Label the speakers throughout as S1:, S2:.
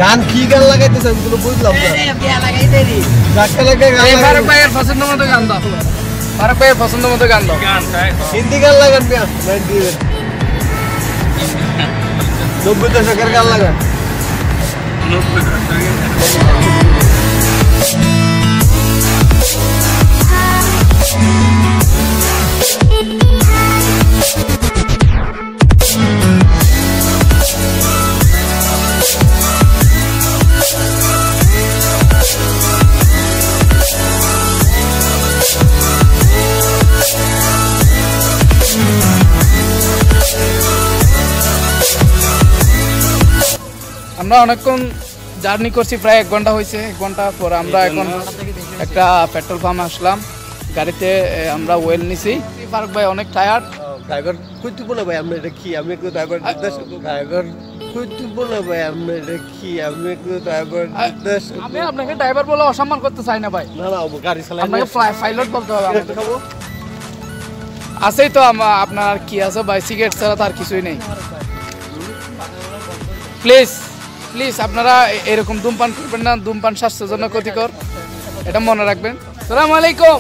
S1: গান কি গান লাগাইতেছেন কোনো বুঝলাম না ধাক্কা লাগা গান
S2: ফারুক ভাইয়ের পছন্দ মতো গান দাও ফারুক ভাইয়ের পছন্দ মতো গান দাও
S1: হিন্দি গান লাগান মিয়া 90 দশকের গান লাগান
S3: 90 দশকের
S2: আমরা অনেকক্ষণ জার্নি করছি প্রায় 1 ঘন্টা হয়েছে 1 ঘন্টা পর আমরা এখন একটা পেট্রোল পাম্পে আসলাম গাড়িতে আমরা ওয়েল নিছি ফারুক ভাই অনেক টায়ার্ড
S1: ড্রাইভার কইতে বলে ভাই আমরা দেখি আমি একটু ড্রাইভার ড্রাইভার কইতে বলে ভাই আমরা দেখি আমি একটু ড্রাইভার
S2: আমি আপনাকে ড্রাইভার বলে অসম্মান করতে চাই না ভাই
S1: না না গাড়ি চালাই
S2: আপনাকে পাইলট বলতে হবে আমাকে খাবো আছেই তো আপনার কি আছে ভাই সিগারেট ছাড়া তো আর কিছুই নেই প্লিজ প্লিজ আপনারা এরকম ধূমপান করবেন না ধূমপান স্বাস্থ্যের জন্য ক্ষতিকর এটা মনে রাখবেন আসসালামু আলাইকুম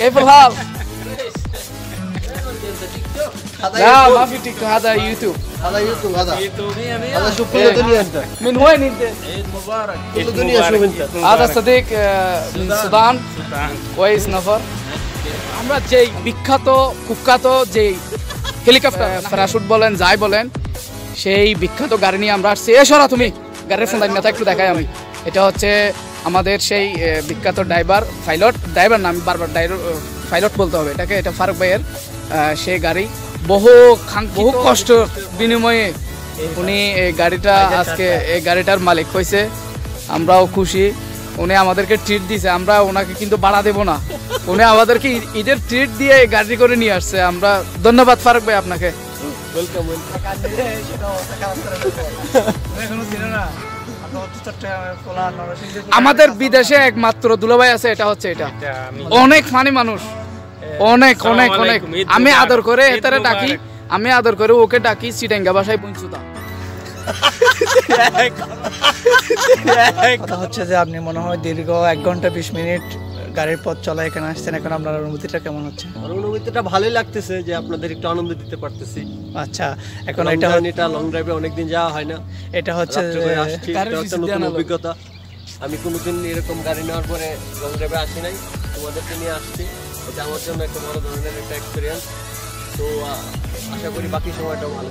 S2: كيف الحال لا ما في تيك توك هذا يوتيوب
S1: هذا يوتيوب هذا شوف كل الدنيا انت
S2: من وين انت
S3: عيد مبارك
S1: كل الدنيا شوف انت
S2: هذا صديق من السودان كويس نفر আমরা যেই বিখ্যাত কুখ্যাত যেই হেলিকপ্টার প্যারাশুট বলেন যাই বলেন সেই বিখ্যাত গাড়ি নিয়ে আমরা আসছি এসরা তুমি গাড়ির ফোন লাইনটা একটু দেখাই আমি এটা হচ্ছে আমাদের সেই বিখ্যাত ড্রাইভার নাম বারবার পাইলট বলতে হবে এটাকে এটা ফারুক ভাইয়ের সেই গাড়ি বহু কষ্ট বিনিময়ে উনি এই গাড়িটা আজকে এই গাড়িটার মালিক হয়েছে আমরাও খুশি উনি আমাদেরকে ট্রিট দিয়েছে আমরা ওনাকে কিন্তু ভাড়া দেব না উনি আমাদেরকে ঈদের ট্রিট দিয়ে এই গাড়ি করে নিয়ে আসছে আমরা ধন্যবাদ ফারুক ভাই আপনাকে
S1: ওয়েলকাম
S2: আমাদের বিদেশে একমাত্র দুলাভাই আছে এটা হচ্ছে এটা অনেক ফানি মানুষ অনেক অনেক অনেক আমি আদর করে এটারে ডাকি আমি আদর করে ওকে ডাকি চিটাঙ্গা ভাষায় পৌঁছুতা
S4: কথা হচ্ছে যে আপনি মনে হয় দীর্ঘ 1 ঘন্টা 20 মিনিট গাড়ির পথ চলা এখানে আসছেন এখন আপনার অনুভূতিটা কেমন হচ্ছে
S1: অনুভূতিটা ভালোই লাগতেছে যে আপনাদের একটু আনন্দ দিতে পারতেছি
S4: আচ্ছা এখন
S1: এটা লং ড্রাইভে অনেকদিন যাওয়া হয় না
S4: এটা হচ্ছে
S1: নতুন অভিজ্ঞতা আমি কোনোদিন এরকম গাড়ি নেওয়ার পরে লং ড্রাইভে আসি নাই তোমাদেরকে নিয়ে আসছি এটা আমার জন্য একটা বড় ধরনের একটা এক্সপিরিয়েন্স তো আশা করি বাকি সময়টা ভালো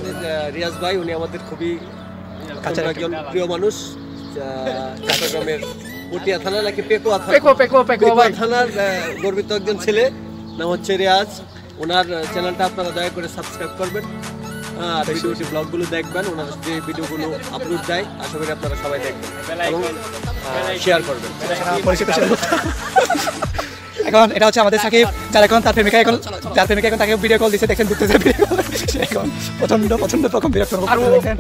S1: রিয়াজ ভাই উনি আমাদের খুবই কাছের একজন প্রিয় মানুষ চট্টগ্রামের পটিয়া থানা নাকি পেকুয়া থানার গর্বিত একজন ছেলে নাম হচ্ছে রিয়াজ ওনার চ্যানেলটা আপনারা দয়া করে সাবস্ক্রাইব করবেন আর ভিডিওটি ব্লগগুলো দেখবেন ওনার যে ভিডিওগুলো আপলোড দেয় আশা করি আপনারা সবাই দেখবেন এবং শেয়ার করবেন
S4: এখন এটা হচ্ছে আমাদের সাকিব যার এখন তার প্রেমিকা এখন তাকে ভিডিও কল দিচ্ছে দেখেন ঢুকতেছে এখন প্রচন্ড রকম বিরক্ত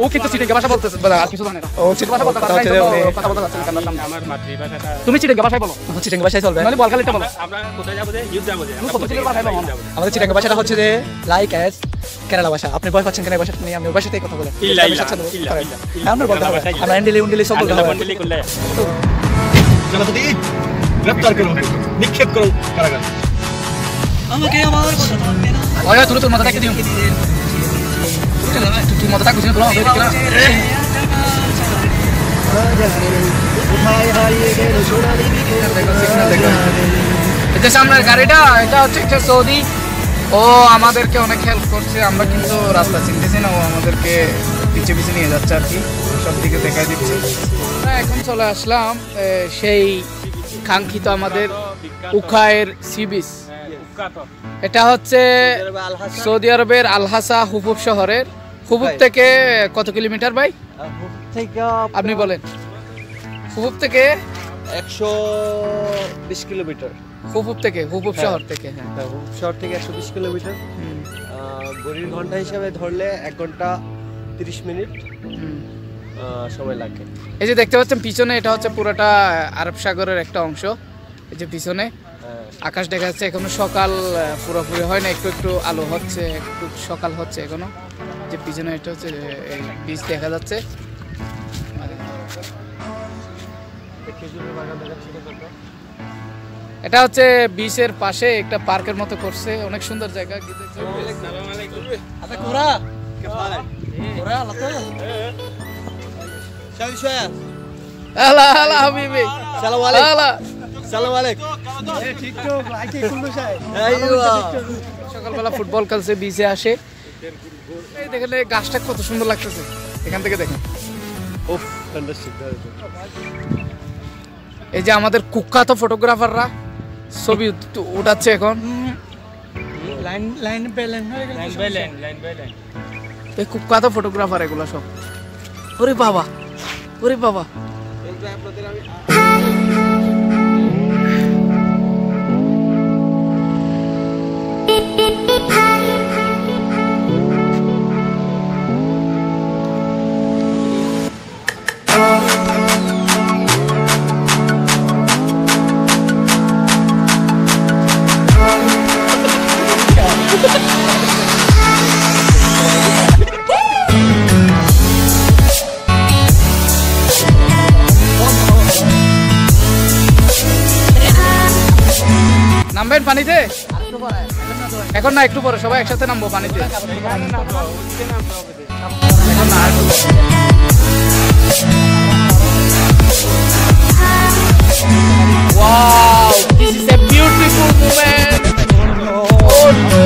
S2: ও কিন্তু চিটাঙ্গা ভাষা বলতেছে আর কিছু জানে না ও চিটাঙ্গা ভাষা কথা বলতে যাচ্ছে আমার মাতৃভাষাটা তুমি চিটাঙ্গা ভাষায় বলো
S4: চিটাঙ্গা ভাষায় চলবে
S2: মানে বলখালিটা বলো
S3: আমরা কোথায় যাব যে ইউজ যাব যে
S2: আমি কত চিটাঙ্গা ভাষায় বলো
S4: আমাদের চিটাঙ্গা ভাষাটা হচ্ছে যে লাইক অ্যাজ কেরালা ভাষা আপনি ভয় পাচ্ছেন কেন এই ভাষাটা নিয়ে আমি ওই ভাষাতেই কথা বলি আমরা বলতে হবে আমরা এন্ডেলি সব বলতে হবে
S1: জনপতি গ্রেফতার করুন নিক্ষেপ করুন কারাগারে
S4: আমাকে আমার কথা বলবে না
S2: ওই তোর মাথাটাকে দিও তুই মাথাটা কুছিয়ে তোলা হবে কিনা এটা সামনের গাড়িটা এটা হচ্ছে একটা সৌদি ও আমাদেরকে অনেক হেল্প করছে আমরা কিন্তু রাস্তা চিনতেছি না ও আমাদেরকে পিছে নিয়ে যাচ্ছে আর কি সব দিকে দেখাই দিচ্ছে এখন চলে আসলাম সেই কাঙ্ক্ষিত আমাদের উখায়ের সি বিচ এটা হচ্ছে সৌদি আরবের আলহাসা হুবুব শহরের হুবুব থেকে কত কিলোমিটার ভাই আপনি বলেন হুবুব থেকে
S1: 120 কিলোমিটার
S2: হুবুব শহর থেকে
S1: হ্যাঁ হুবুব শহর থেকে 120 কিলোমিটার ঘড়ির ঘন্টা হিসাবে ধরলে 1 ঘন্টা 30 মিনিট সময় লাগে
S2: এই যে দেখতে পাচ্ছেন পিছনে এটা হচ্ছে পুরোটা আরব সাগরের একটা অংশ এই যে পিছনে আকাশ দেখা যাচ্ছে এখনো সকাল পুরোপুরি হয় না একটু আলো হচ্ছে একটু সকাল হচ্ছে এখনো যে পিছনে এটা হচ্ছে এই বীজ দেখা যাচ্ছে
S1: খেজুরের বাগান দেখাচ্ছি ছোটখাটো।
S2: এটা হচ্ছে বিচের পাশে একটা পার্কের মতো করছে, অনেক সুন্দর জায়গা। هلا هلا حبيبي
S1: السلام عليكم.
S2: هلا
S1: السلام عليكم.
S2: সকালবেলা ফুটবল খেলছে, বিচে আসে। এই দেখেন এই গাছটা কত সুন্দর লাগতেছে এখান থেকে দেখেন।
S1: উফ ফ্যান্টাস্টিক।
S2: এই যে আমাদের কুখ্যাত ফটোগ্রাফাররা ছবি উঠাচ্ছে এখন।
S4: লাইন বেলেন
S2: এই কুখ্যাত ফটোগ্রাফার এগুলো সব। ওরে বাবা, ওরে বাবা।
S1: আপনাদের আমি
S2: নামবেন পানিতে এখন না, একটু পরে সবাই একসাথে নামবো পানিতে। Wow, this is a beautiful moment. Oh no.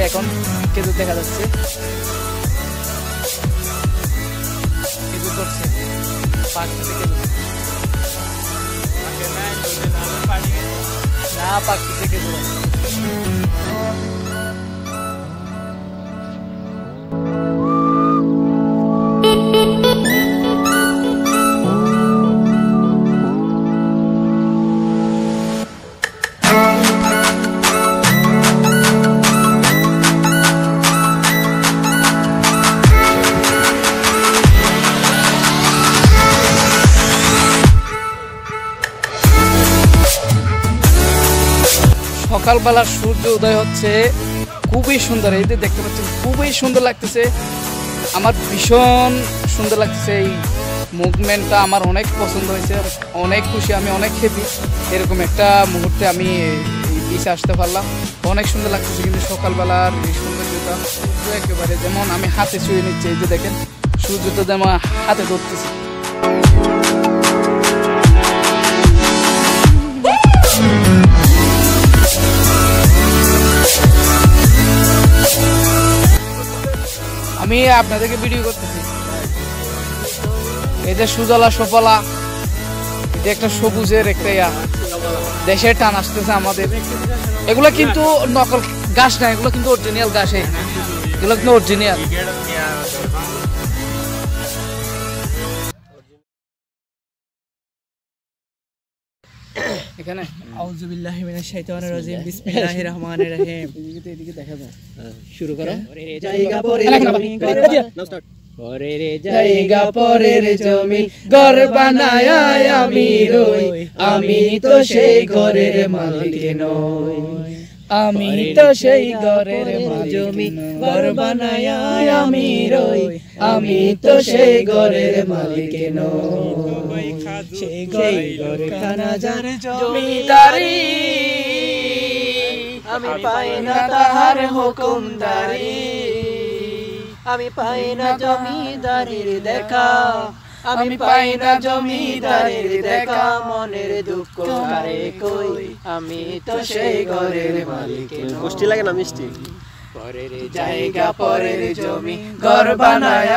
S2: এখন খেজুর দেখা যাচ্ছে, খেজুর করছে পাক থেকে না, পাক থেকে খেজুর। সকালবেলা সূর্য উদয় হচ্ছে, খুবই সুন্দর। এই যে দেখতে পাচ্ছেন খুবই সুন্দর লাগতেছে, আমার ভীষণ সুন্দর লাগতেছে। এই মুভমেন্টটা আমার অনেক পছন্দ হয়েছে, অনেক খুশি আমি, অনেক হ্যাপি। এরকম একটা মুহূর্তে আমি বিচে আসতে পারলাম, অনেক সুন্দর লাগতেছে। কিন্তু সকালবেলার এই সৌন্দর্যটা একেবারে যেমন আমি হাতে ছুঁয়ে নিচ্ছি। এই যে দেখেন সূর্যটা যেমন হাতে ধরতেছে। আমি আপনাদেরকে ভিডিও করতেছি। এই যে সুজলা সুফলা, যে একটা সবুজের একটা দেশের টান আসতেছে আমাদের। এগুলো কিন্তু নকল গাছ না, এগুলো কিন্তু অরিজিনাল গাছ, এগুলো কিন্তু অরিজিনাল। এখানে
S4: আউযু বিল্লাহি মিনাশ শাইতানির রাজিম বিসমিল্লাহির রহমানির রহিম।
S2: এদিকে দেখা যায়, শুরু করো।
S4: জায়গা পরে
S2: পরের জায়গা পরের জমি ঘর বানায় আমি রই, আমি তো সেই ঘরের মালিক নই, আমি তো সেই ঘরের জমি ঘর বানায় আমি রই, আমি তো সেই ঘরের মালিক নই, সেই ঘর খানা যার জমিদারি, আমি পাই না তাহার হুকুমদারি, আমি পাই না জমিদারির দেখা, আমি পাই না জমিদারির দেখা, মনের দুঃখ কারে কই, আমি তো সেই ঘরের মালিক নই।
S1: মিষ্টি লাগে না মিষ্টি?
S2: পরের জায়গা পরের জমি ঘর বানায়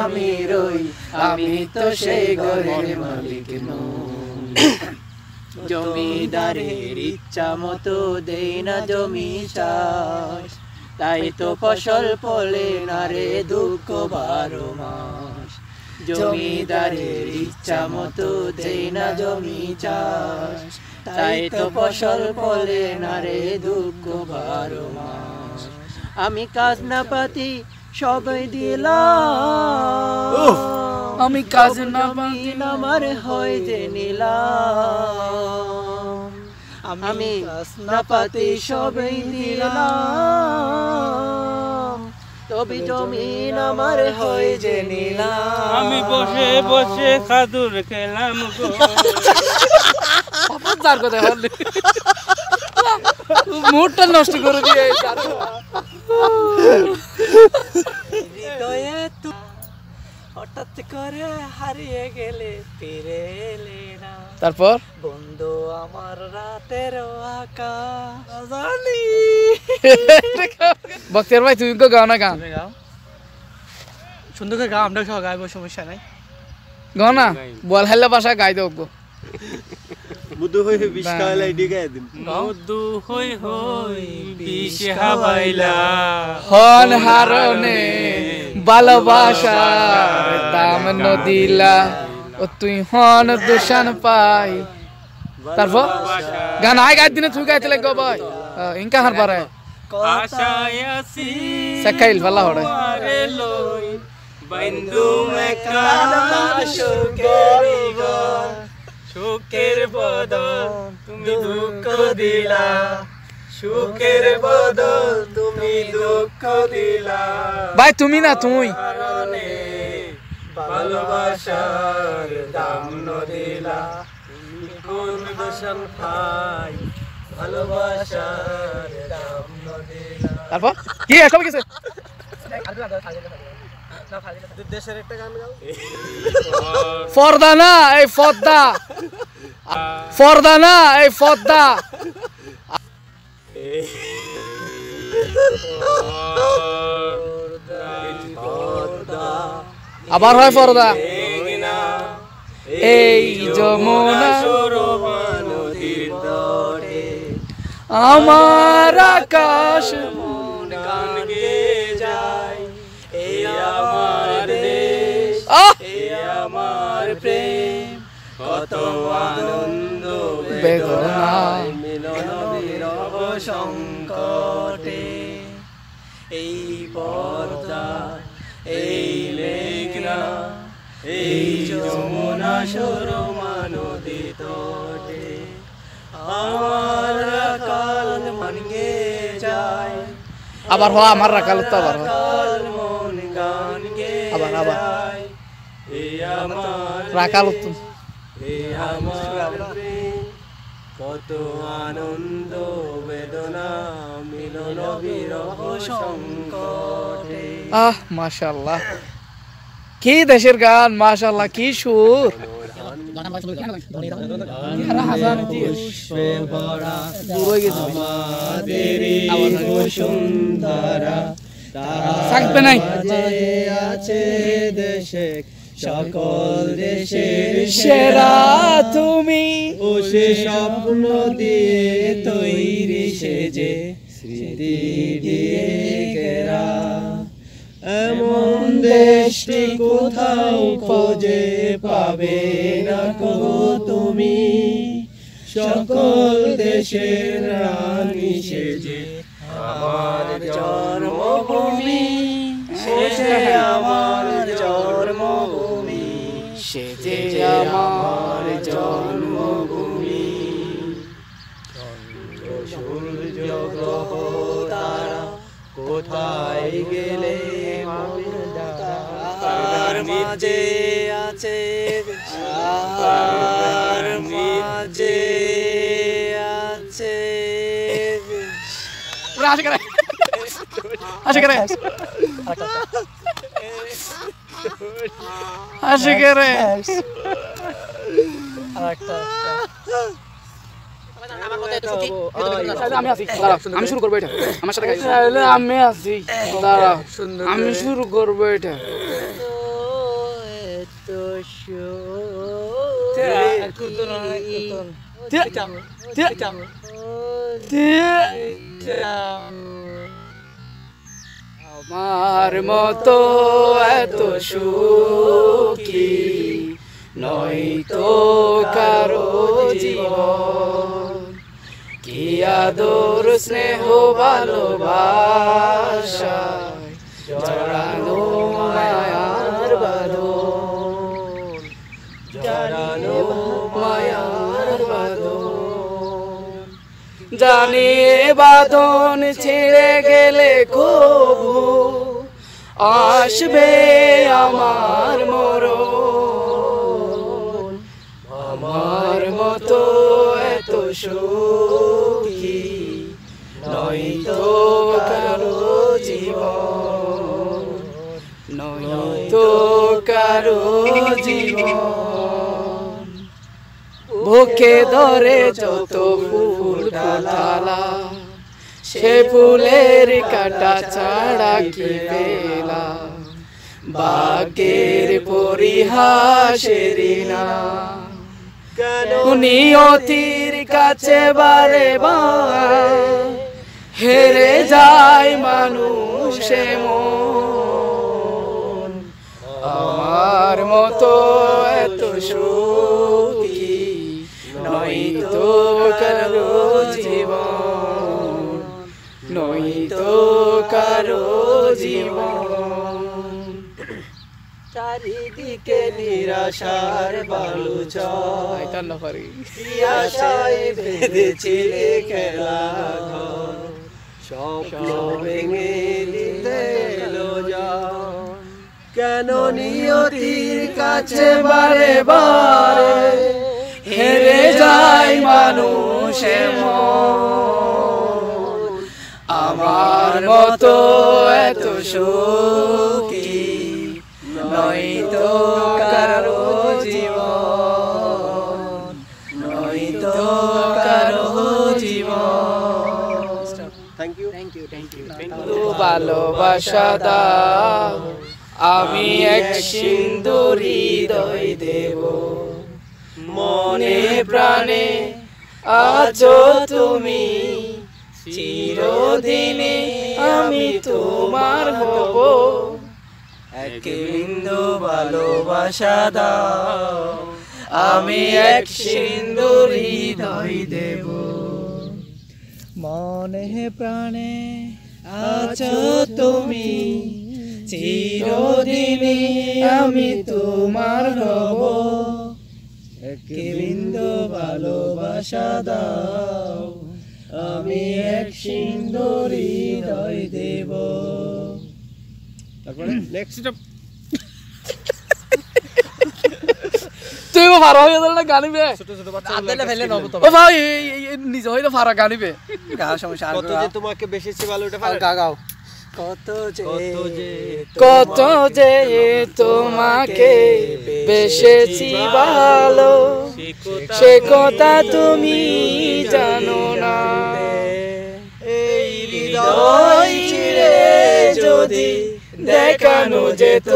S2: আমি রই, আমি তো সেই ঘরের মালিক নই। জমিদারের ইচ্ছা মতো দেই না জমি চাষ, তাই তো ফসল ফলে না রে দুঃখ 12 মাস। জমিদারের ইচ্ছা মতো দেই না জমি চাষ, তাই তো ফসল ফলে না রে দুঃখ 12 মাস। আমি কাজ না পাতি সবাই দিলাম, আমি কাজ না পাতি আমার হয় যে নিলাম,
S4: আমি নাপাতি সবই দিলাম তবে জমিন আমার হয় যে নিলাম
S3: আমি বসে বসে খাদুর খেলাম গো
S2: যার কথা বললি মুডটা নষ্ট করে দিয়ে
S4: হৃদয়ে তুই হঠাৎ করে হারিয়ে গেলে ফিরে এলে না
S2: তারপর
S4: বন্ধু আমার রাতের আকাশ জানি
S2: বক্তিয়ার ভাই তুমি গাও না গান
S4: গাও সুন্দর করে গাও আমরা সব গাইবো সমস্যা নাই
S2: গাও না বল হেল্লা ভাষা গাই দেব
S1: বুধু হয়ে বিষ খাওয়ালে এটি গায়ে দিন
S3: মধু হই হই বিষ হাবাইলা
S2: হন হারনে ভালোবাসার দাম নদিলা ও তুই হন দূষণ পাই তারপর গান আই গাই দিনে তুই গাইতে লাগো ভাই ইনকা হার পারে
S3: আশায় আছি
S2: সাকাইল ভালো হড়ে
S3: আরে লই বন্ধু মেকান সুখের বদল তুমি দুঃখ দিলা সুখের বদল তুমি দুঃখ দিলা
S2: ভাই তুমি না তুই
S3: কারণে ভালোবাসার দাম নদিলা কোন দর্শন পাই ভালোবাসার দাম নদিলা
S2: তারপর কি সব কিছু
S4: দেশের একটা গান গাও
S2: ফর্দা না এই ফর্দা ফর্দা না এই ফর্দা আবার হয় ফর্দা এই যমুনা
S3: নদীর দরে
S2: আমার আকাশ
S3: মন গান গেয়ে যায় এই আমার দেশ
S2: আহ!
S3: এই আমার প্রেম কত আনন্দ
S2: বেদনায়
S3: মিলন বিরহ সংকটে এই পর্দা এই মেঘনা এই যমুনা সরমা নদী তটে আমার কাল মন গে যায়
S2: আবার হ আমার রাখাল তো আবার হয়
S3: কাল মন গান গে
S2: আবার আবার
S3: যায় এই আমার
S2: রাখাল তো
S3: এই আমার প্রেম কত আনন্দ বেদনা মিলন বিরহ সংকটে
S2: মাশাআল্লাহ কি দেশের গান মাশাআল্লাহ কি সুর থাকবে নাই
S4: আছে দেশে সকল দেশের
S2: সেরা তুমি
S4: ও সে স্বপ্ন দিয়ে তৈরি সেজে স্মৃতি দিয়ে ঘেরা এমন দেশটি কোথাও খোঁজে পাবে না কো তুমি সকল দেশের রানী সেজে আমার জন্মভূমি সেজে আমার জন্মভূমি
S2: সেজে আমার
S4: জন্মভূমি সূর্য গ্রহ তারা কোথায় গেলে তার মাঝে আছে তার মাঝে আছে
S2: আসে করে আসে করে আমি শুরু করবো এটা আমার সাথে আমি আছি দাঁড়াও আমি শুরু করবো এটা আমার মতো এত সুখী নয় তো কারো জীবন কি আদর স্নেহ ভালোবাসা জড়ানো মায়ার বাঁধন জড়ানো মায়ার বাঁধন জানি এ বাঁধন ছিঁড়ে গেলে কবু আসবে আমার মরণ। আমার মতো এত সুখী নয়তো কারো জীবন, নয়তো কারো জীবন। বুকে ধরে যত ফুল ফোটালা, সে ফুলের কাটা ছাড়া কি পেলা, বাকের পরিহাসেরি না। নিয়তির কাছে বারে বার হেরে যায় মানুষে মন। আমার মতো এত সুখী নয়তো কারো জীবন, নয়তো কারো জীবন।
S1: চারিদিকে নিরাশার বালুচর, আশায় বেঁধেছিলে খেলা ঘর, স্বপ্ন ভেঙে দিতে এলো জন। কেন নিয়তির কাছে বারে বারে
S2: হেরে যায় মানুষে মন। আমার মতো এত সুখী নয়তো কারো জীবন, নয়তো কারো জীবন।
S1: Thank you.
S2: ভালোবাসা দাও, আমি এক সিন্দুর হৃদয় দেব। মনে প্রাণে আছো তুমি, চিরদিনে আমি তোমার হব।
S1: এক বিন্দু ভালোবাসা দাও,
S2: আমি এক সিন্দুর হৃদয় দেব।
S4: মনে প্রাণে আছো তুমি,
S2: চিরদিনে আমি তোমার হব।
S4: এক বিন্দু ভালোবাসা দাও, আমি এক সিন্দুর হৃদয় দেব।
S1: তারপরে নেক্সট
S2: তুই ভালো হয়ে গেল না গানিবে।
S1: ছোট ছোট বাচ্চা আদালে ফেলে নব তো।
S2: ও ভাই নিজ হইতো ফারা গানিবে।
S4: গা সমস্যা।
S1: কত যে তোমাকে বেশি ভালো ওটা পারে।
S4: গাও কত যে
S2: তোমাকে বেশেছি ভালো, সে কথা তুমি জানো না।
S1: এই হৃদয় চিরে যদি দেখানো যেত,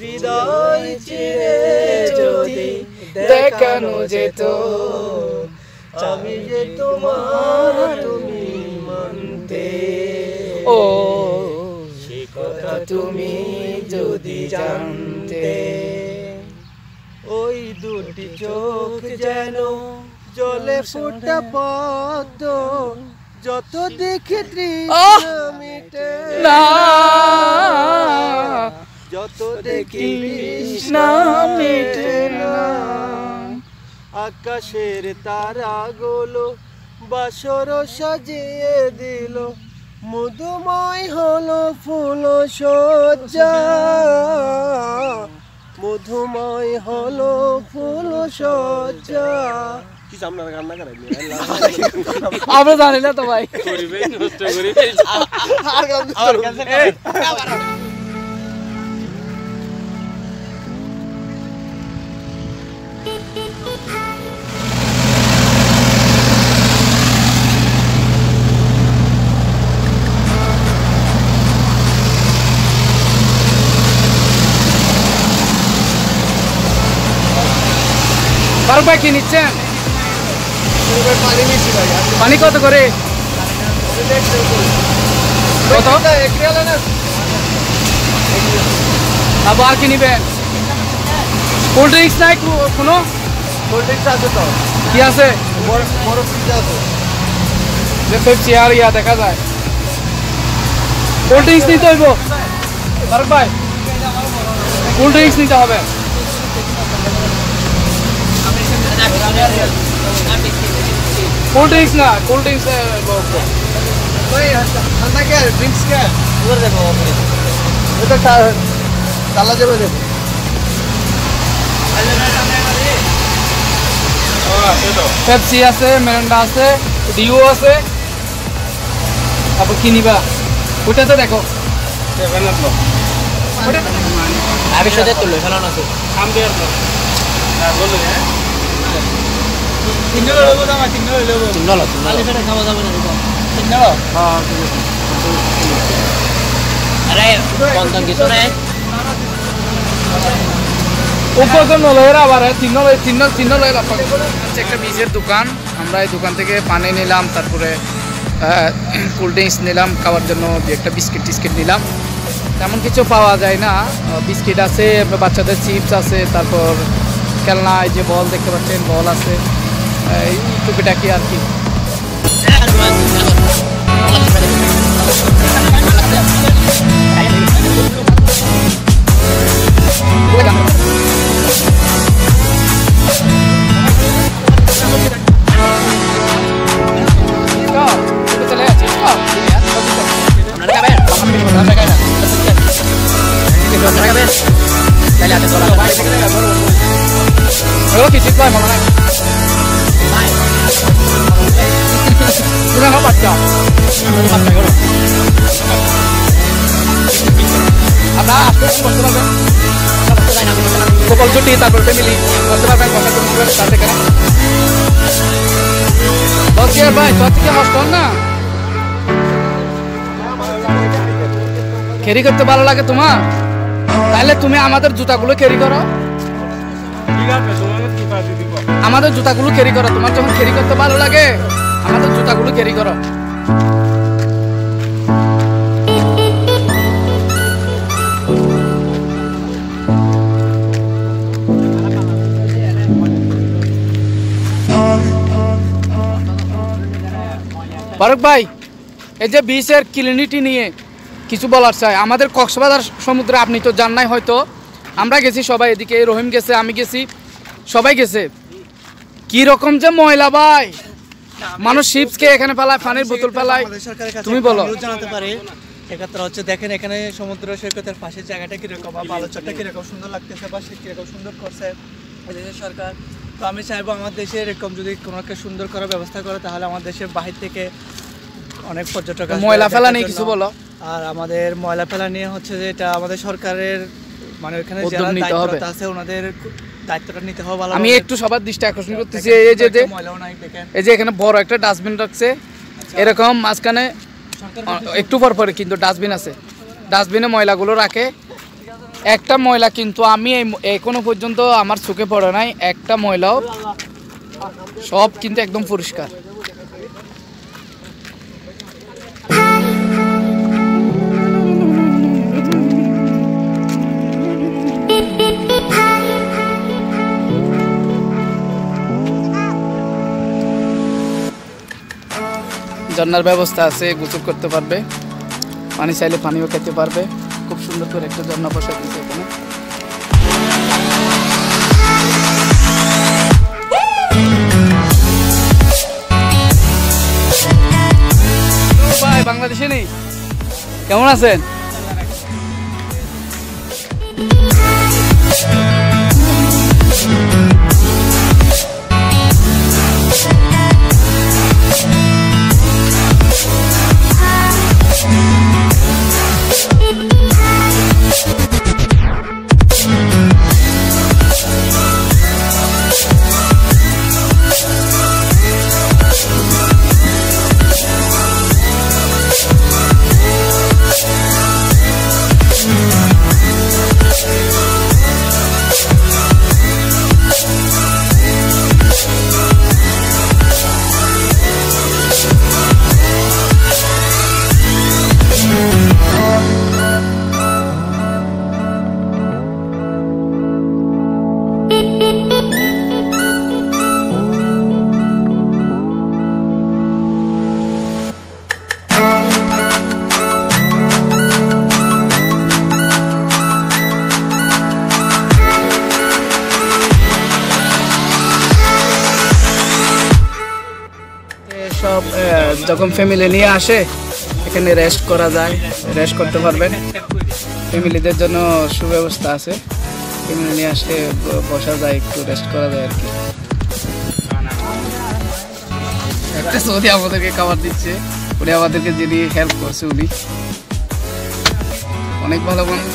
S1: হৃদয় চিরে যদি দেখানো যেত, আমি যে তোমার তুমি মানতে।
S2: ও সে কথা তুমি যদি জানতে।
S1: ওই দুটি চোখ যেন জলে ফোটা পদ্ম, যত দেখে তৃষ্ণা মিটে
S2: না,
S1: যত দেখি
S2: তৃষ্ণা মিটে না।
S1: আকাশের তারাগুলো বাসর সাজিয়ে দিল, মধুময় হলো ফুল সজ্জা, মধুময় হলো ফুল সজ্জা। কি আপনারা রান্না করেন?
S2: আমরা জানি না তো ভাই। ফারুক ভাই কি নিচ্ছেন? পানি কত করে? কত? আবার কি নিবেন? কোল্ড ড্রিঙ্কস নাই কোনো?
S1: কোল্ড ড্রিঙ্কস আছে তো?
S2: কি আছে?
S1: বড় ফ্রিজ আছে।
S2: যে পেপসি আর ইয়া দেখা যায়। কোল্ড ড্রিঙ্কস নিতে হইব ফারুক ভাই, কোল্ড ড্রিঙ্কস নিতে হবে। कोल्ड ड्रिंक्स ना कोल्ड ड्रिंक्स
S1: भाई ठंडा क्या ड्रिंक्स क्या उधर देखो ये तो ताला जब देखो
S2: পেপসি আছে মেরিন্ডা আছে ডিও আছে তারপর কি নিবা ওটাতে দেখো
S4: আমি সাথে তুললো ফেলানো আছে
S2: একটা বীজের দোকান আমরা এই দোকান থেকে পানি নিলাম তারপরে কোল্ড ড্রিঙ্কস নিলাম খাওয়ার জন্য একটা বিস্কিট টিস্কিট নিলাম তেমন কিছু পাওয়া যায় না বিস্কিট আছে বাচ্চাদের চিপস আছে তারপর খেলনা এই যে বল দেখতে পাচ্ছেন বল আছে এই টুপিটাকি আর কি Halo, kicip lah, mana? Sudah apa baca? Ada, aku baca apa? Kopal cuti, tapi family. Baca apa? Baca tu juga start kan? Baca ya, bhai. Baca क्या hostel ना? Carry करते बाला लगे तुम्हां? তাহলে তুমি আমাদের জুতাগুলো ক্যারি করো ঠিক আছে তোমাকে জুতা দিয়ে দিব আমাদের জুতাগুলো ক্যারি করো তোমার যখন ক্যারি করতে ভালো লাগে আমাদের জুতাগুলো ক্যারি করো ফারুক ভাই এই যে বিচের ক্লিনিটি নিয়ে কিছু বলার চাই আমাদের কক্সবাজার সমুদ্রে আপনি তো জান নাই হয়তো আমরা গেছি সবাই এদিকে রহিম গেছে আমি গেছি সবাই গেছে কি রকম যে ময়লা ভাই মানুষ শিপসকে এখানে ফেলায় পানির বোতল ফেলায় তুমি বলো
S4: জানাতে পারে একাত্তর হচ্ছে দেখেন এখানে সমুদ্র সৈকতের পাশে জায়গাটা কিরকম বা বালুচরটা কিরকম সুন্দর লাগতেছে বা সে কিরকম সুন্দর করছে দেশের সরকার তো আমি চাইবো আমার দেশে এরকম যদি কোনো একটা সুন্দর করার ব্যবস্থা করে তাহলে আমার দেশের বাহির থেকে অনেক পর্যটক
S2: ময়লা ফেলা নিয়ে কিছু বলো
S4: আর আমাদের ময়লা ফেলা নিয়ে হচ্ছে যে এটা আমাদের সরকারের মানে ওখানে যারা দায়িত্বরত আছে ওনাদের দায়িত্বটা নিতে হবে ভালো
S2: আমি একটু সবার দৃষ্টি আকর্ষণ করতেছি এই যে এখানে বড় একটা ডাস্টবিন রাখছে এরকম মাঝখানে একটু পর পরে কিন্তু ডাস্টবিন আছে ডাস্টবিনে ময়লাগুলো রাখে একটা ময়লা কিন্তু আমি এখনো পর্যন্ত আমার চোখে পড়ে নাই একটা ময়লাও সব কিন্তু একদম পরিষ্কার ঝর্ণার ব্যবস্থা আছে গোসল করতে পারবে পানি চাইলে পানিও খেতে পারবে খুব সুন্দর করে একটা ঝর্ণা বসাই দিয়েছে এখানে ভাই বাংলাদেশে নেই কেমন আছেন সব যখন ফ্যামিলি নিয়ে আসে এখানে রেস্ট করা যায়, রেস্ট করতে পারবেন। ফ্যামিলিদের জন্য সুব্যবস্থা আছে, ফ্যামিলি নিয়ে আসলে বসা যায়, একটু রেস্ট করা যায় আর কি। একটা সৌদি আমাদেরকে খাবার দিচ্ছে, উনি আমাদেরকে যিনি হেল্প করছে উনি অনেক ভালো মানুষ।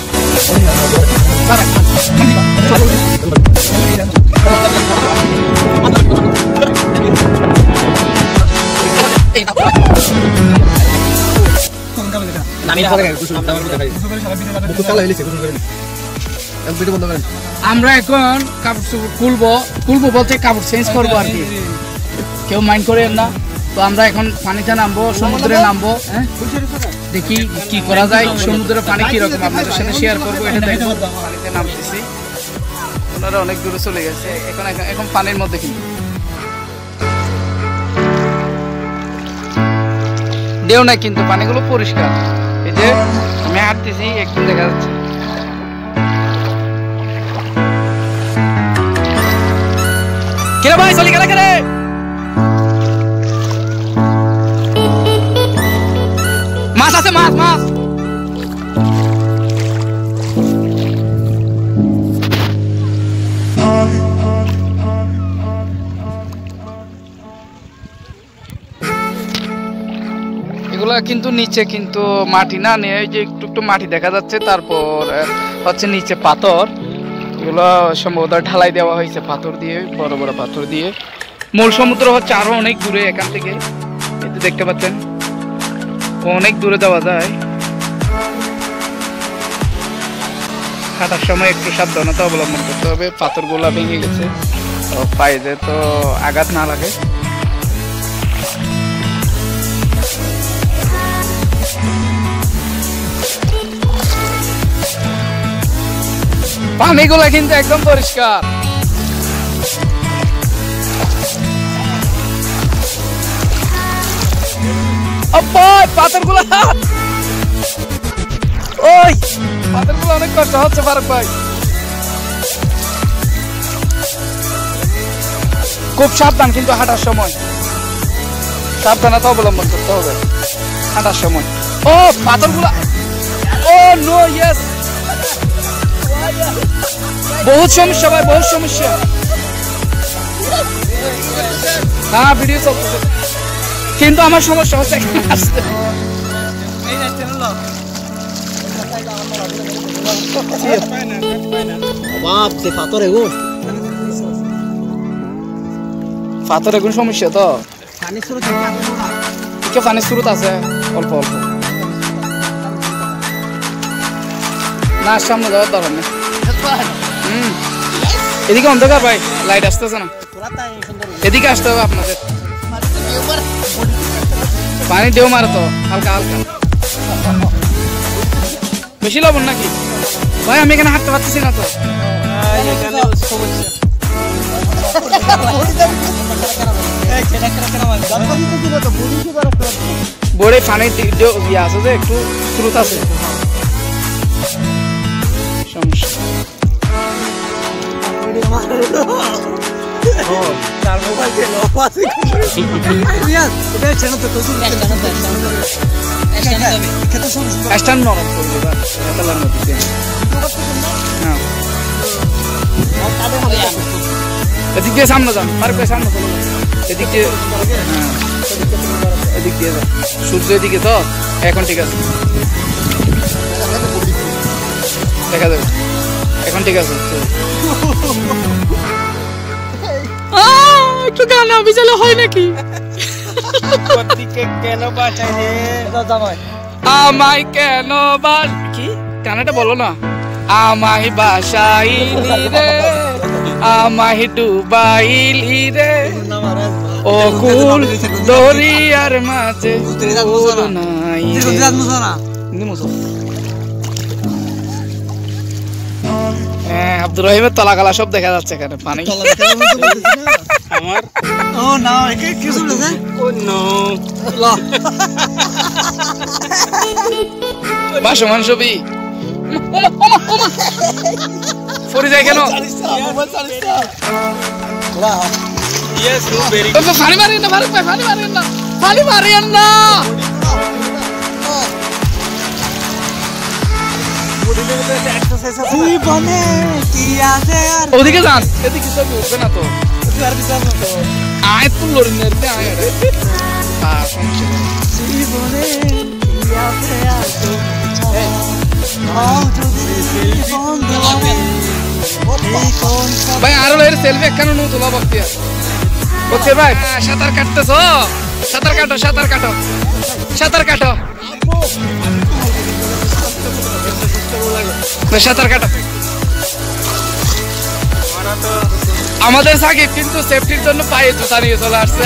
S2: আমরা এখন কাপড় খুলবো বলতে কাপড় চেঞ্জ করবো আর কি, কেউ মাইন্ড করেন না। তো আমরা এখন পানিতে নামবো, সমুদ্রে নামবো, দেখি কি করা যায়, সমুদ্রের পানি কিরকম আপনাদের সাথে শেয়ার করবো, এটা দেখবো। পানিতে নামতেছি, ওনারা অনেক দূরে চলে গেছে, এখন পানির মধ্যে কিন্তু দেও না, কিন্তু পানিগুলো পরিষ্কার। এই যে আমি হাঁটতেছি, একটু দেখা যাচ্ছে। কিরে ভাই চলি গেলে কেরে? মাছ আছে, মাছ মাছ। এগুলা কিন্তু নিচে কিন্তু মাটি না, নিয়ে যে একটু একটু মাটি দেখা যাচ্ছে, তারপর হচ্ছে নিচে পাথর। এগুলো সম্ভবত ঢালাই দেওয়া হয়েছে পাথর দিয়ে, বড় বড় পাথর দিয়ে। মূল সমুদ্র হচ্ছে আরো অনেক দূরে এখান থেকে, দেখতে পাচ্ছেন অনেক দূরে যাওয়া যায়। হাঁটার সময় একটু সাবধানতা অবলম্বন করতে হবে, পাথরগুলা ভেঙে গেছে, পায়ে যে তো আঘাত না লাগে। পানিগুলা কিন্তু একদম পরিষ্কার। পাথরগুলা ওই পাথরগুলো অনেক কষ্ট হচ্ছে ফারুক ভাই, খুব সাবধান কিন্তু হাঁটার সময়, সাবধানতা অবলম্বন করতে হবে হাঁটার সময়। ও পাথরগুলা, ও নো, ইয়েস, বহুত সমস্যা ভাই, বহুত সমস্যা। হ্যাঁ ভিডিও চলতেছে, কিন্তু আমার সমস্যা হচ্ছে এখানে আসতে। পাথর এখন সমস্যা তো, পানির স্রোত আছে অল্প অল্প, না সামনে যাওয়ার দরকার নেই। এদিকে অন্ধকার ভাই, লাইট আসতেছে না, এদিকে আসতে হবে আপনাদের। পানি ঢেউ মারে তো হালকা হালকা, বেশি লবণ নাকি ভাই? আমি এখানে হাঁটতে পারতেছি না তো। বড়ে পানি ইয়ে আছে যে একটু স্রোত আছে, সমস্যা। এদিক দিয়ে সামনে যান, সামনে এদিক দিয়ে, এদিক দিয়ে যান, সূর্য এদিকে তো এখন ঠিক আছে, দেখা যাবে এখন ঠিক আছে। একটু গান অভিযান হয় নাকি?
S3: কেন
S2: আমায় কেন কি গানাটা বলো না? আমায় বাসাইলি রে, আমায় ডুবাইলি রে, অকুল দরিয়ার মাঝে নাই। আব্দুর রহিমের তলাগালা সব দেখা যাচ্ছে এখানে, পানি। বাসমান ছবি পড়ে যায় কেন? পানি মারেন না, পানি মারেন না। ফালি মারিয়েন না। ওদিকে যান, এদিকে ছবি উঠবে না তো। আয় তুল আয় ভাই আরো সেলফি একখানে নো তোলা বক্তিয়া বক্তিয়া ভাই। সাঁতার কাটতেছ, সাঁতার কাটো, সাঁতার কাটো, সাঁতার কাটো, সাঁতার কাটো। আমাদের সাকিব কিন্তু সেফটির জন্য পায়ে জুতা নিয়ে চলে আসছে।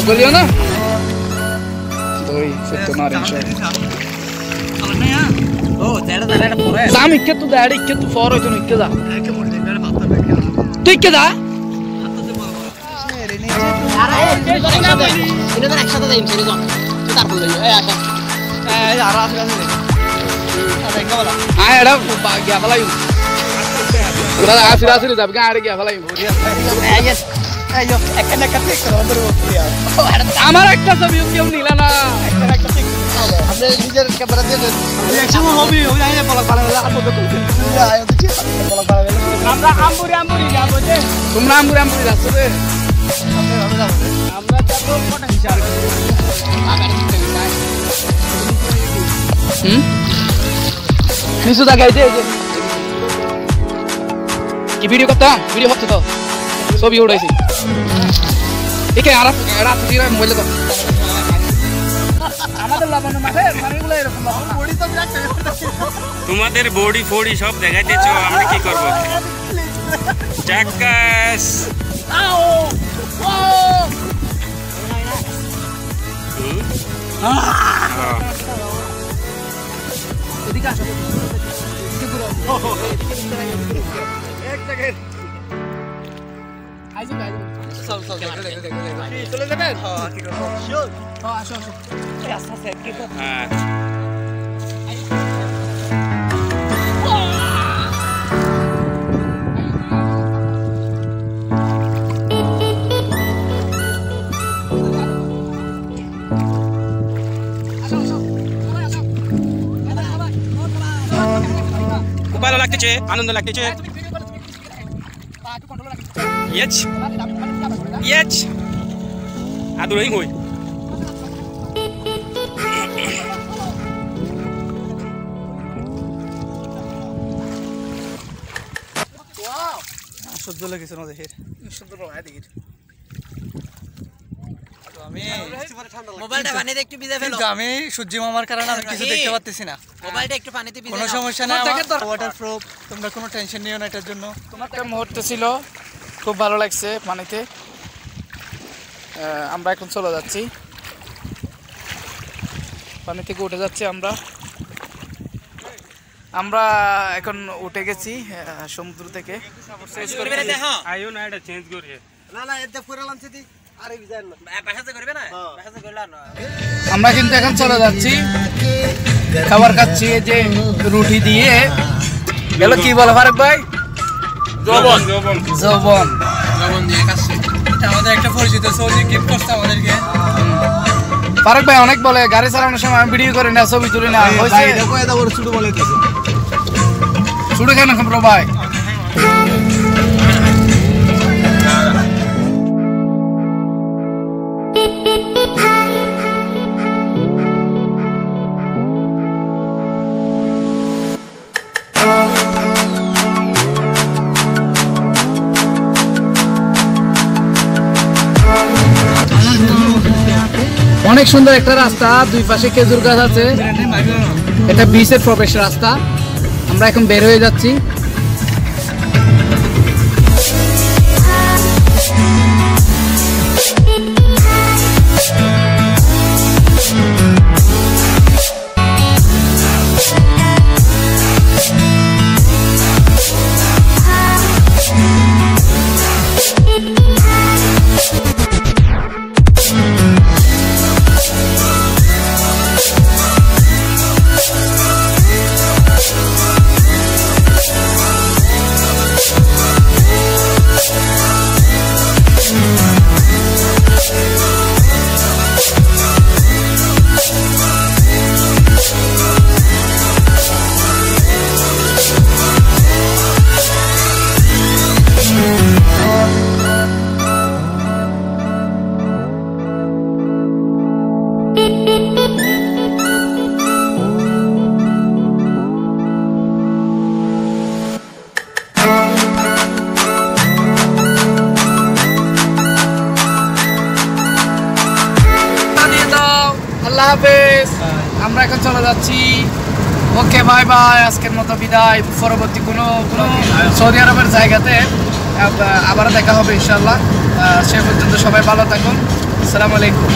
S2: বলিও না Sam ikke tu der ikke tu far og ikke da. Tu ikke da? আমার একটা ছবি কেউ নিলা না। আমরা নিজের ক্যামেরা দিয়ে রিঅ্যাকশন হবে ওই আইনে বলা ভালো আর মত করতে আমরা আমবুরি যাব যে তোমরা আমবুরি যাচ্ছ রে। আমরা যাব কটা হিসাব নিচু জায়গায় যে কি ভিডিও করতাম, ভিডিও হচ্ছে তো ছবি উঠাইছি। একে আর রাত দিয়ে মোবাইলে তো আমাদের লাগানো মাঠে পানিগুলো এরকম বডি তো রাখতে
S3: তোমাদের বডি ফডি সব দেখাইতেছো, আমরা কি করব? চাকাস আও ও এদিকে আসো, এদিকে ঘুরো এক সেকেন্ড আইজো সব চলে যাবেন। হ্যাঁ কি করব? শিওর। হ্যাঁ আসো আসো এই আস্তে আস্তে কি করব? হ্যাঁ খুব ভালো লাগতেছে, আনন্দ লাগতেছে। Yes. Yes. Aduh ini gue.
S4: Wow. সহ্য লাগছে না দেখের। সুন্দর হয় দেখের। তো আমি মোবাইলটা পানিতে একটু ভিজে ফেলো। আমি সূর্য মামার কারণে আমি কিছু দেখতে পাচ্ছি না। মোবাইলটা একটু পানিতে ভিজে। কোনো সমস্যা না, ওয়াটারপ্রুফ, তোমরা কোনো টেনশন নিও না এটার জন্য।
S2: তোমার একটা মুহূর্ত ছিল খুব ভালো লাগছে পানিতে। আমরা এখন চলে যাচ্ছি, পানি থেকে উঠে যাচ্ছি। আমরা এখন উঠে গেছি সমুদ্র থেকে। আমরা কিন্তু এখন চলে যাচ্ছি, খাবার খাচ্ছি। এই যে রুটি দিয়ে গেল, কি বলে ফারুক ভাই? জবন জবন জবন দিয়ে খাচ্ছি।
S4: আমাদের একটা পরিচিত সৌদি গিফট করছে আমাদেরকে।
S2: ফারুক ভাই অনেক বলে গাড়ি চালানোর সময় আমি ভিডিও করি না, ছবি তুলি না। হয়েছে ছোট বলে ছোট কেন খাবো ভাই? অনেক সুন্দর একটা রাস্তা, দুই পাশে খেজুর গাছ আছে। এটা বিচের প্রবেশ রাস্তা। আমরা এখন বের হয়ে যাচ্ছি। হাফেজ। আমরা এখন চলে যাচ্ছি। ওকে বাই বাই, আজকের মতো বিদায়। পরবর্তী কোনো সৌদি আরবের জায়গাতে আবার দেখা হবে ইনশাল্লাহ। সে পর্যন্ত সবাই ভালো থাকুন। আসসালামু আলাইকুম।